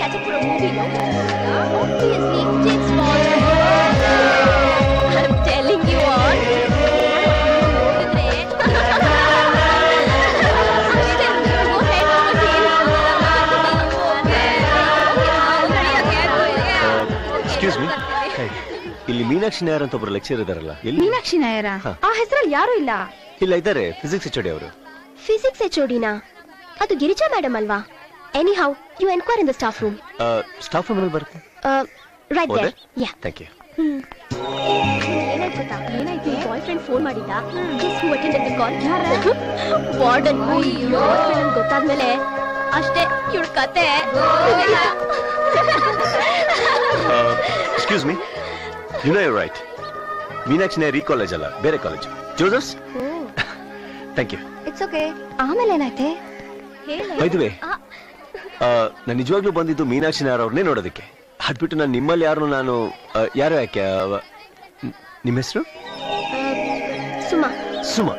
catch up for a movie, no? Obviously, James Bond. I'm telling you all. Excuse me. ಇಲ್ಲಿ ಮೀನಾಕ್ಷಿ ನಾಯರ್ ಅಂತ ಒಬ್ರು lecture ಇದಾರಲ್ಲ. ಮೀನಾಕ್ಷಿ ನಾಯರ? ಆ ಹೆಸರಲ್ಲಿ ಯಾರು ಇಲ್ಲ. ಇಲ್ಲ ಇದ್ದಾರೆ, ಫಿಸಿಕ್ಸ್ HOD ಅವರು. ಫಿಸಿಕ್ಸ್ HODನಾ? ಅದು ಗಿರಿಜಾ ಮೇಡಮ್ ಅಲ್ವಾ? Anyhow, you inquire in the staff room. Staff room ಅಲ್ಲಿ ಬರುತ್ತೆ. Right there. Yeah. Thank you. ಏನಾಯ್ತು ಗೊತ್ತಾ? ಏನಾಯ್ತು? ಬಾಯ್ ಫ್ರೆಂಡ್ ಫೋನ್ ಮಾಡಿದ್ದ. Guess who attended the call? Warden. Hospital ಗೊತ್ತಾದ್ಮೇಲೆ ಅಷ್ಟೇ ಇವಳ ಕತೆ. Excuse me. You know you're right. Meenakshi Nair ಈ ಕಾಲೇಜ್ ಅಲ್ಲ, ಬೇರೆ college. Joseph's. Thank you. It's okay. ಆಮೇಲೆ ಏನಾಯ್ತೆ? By the way, ನಾನು ನಿಜವಾಗ್ಲೂ ಬಂದಿದ್ದು ಮೀನಾಕ್ಷಿ ನಾಯರ್ ಅವ್ರನ್ನೇ ನೋಡೋದಕ್ಕೆ. ಅದ್ಬಿಟ್ಟು ನಾನು ನಿಮ್ಮಲ್ಲಿ ಯಾರು ಯಾರು ಯಾಕೆ ನಿಮ್ಮ ಹೆಸರು? ಸುಮಾ. ಸುಮಾ.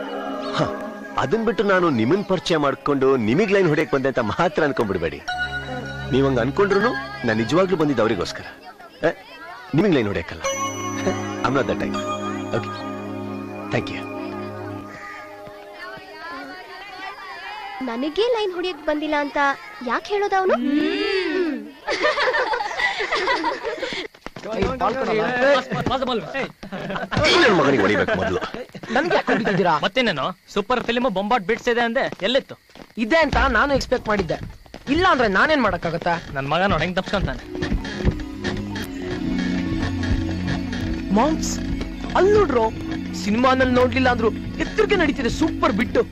ಅದನ್ ಬಿಟ್ಟು ನಾನು ನಿಮ್ಮನ್ ಪರಿಚಯ ಮಾಡ್ಕೊಂಡು ನಿಮಗ್ ಲೈನ್ ಹೊಡೆಯಕ್ ಬಂದೆ ಅಂತ ಮಾತ್ರ ಅನ್ಕೊಂಡ್ಬಿಡ್ಬೇಡಿ. ನೀವಂಗ ಅನ್ಕೊಂಡ್ರು ನಾನು ನಿಜವಾಗ್ಲೂ ಬಂದಿದ್ದು ಅವರಿಗೋಸ್ಕರ, ನಿಮಗ್ ಲೈನ್ ಹೊಡೆಯಕ್ಕಲ್ಲ. I'm not that type. Okay. Thank you. ನನಗೆ ಲೈನ್ ಹೊಡೆಯಕ್ ಬಂದಿಲ್ಲ ಅಂತ ಯಾಕೆ ಹೇಳೋದ ಅವನು? ಮಗನಿಗೆ ಹೊಡಿಬೇಕು ಮೊದಲು. ಮತ್ತೇನೇನೋ ಸೂಪರ್ ಫಿಲ್ಮ್ ಬೊಂಬಾಟ್ ಬಿಟ್ಸ್ ಇದೆ ಅಂದೆ, ಎಲ್ಲಿತ್ತು? ಇದೆ ಅಂತ ನಾನು ಎಕ್ಸ್ಪೆಕ್ಟ್ ಮಾಡಿದ್ದೆ. ಇಲ್ಲ ಅಂದ್ರೆ ನಾನೇನ್ ಮಾಡಕ್ಕಾಗತ್ತಾ? ನನ್ ಮಗ ನೋಡಿ ಹೆಂಗ್ ತಪ್ಸ್ಕೊಂತಾನೆ. ಮಾಮ್ಸ್ ಅಲ್ಲಿ ನೋಡ್ರು, ಸಿನಿಮಾನಲ್ಲಿ ನೋಡ್ಲಿಲ್ಲ ಅಂದ್ರು ಎತ್ತರಿಗೆ ನಡೀತಿದೆ ಸೂಪರ್ ಬಿಟ್ಟು.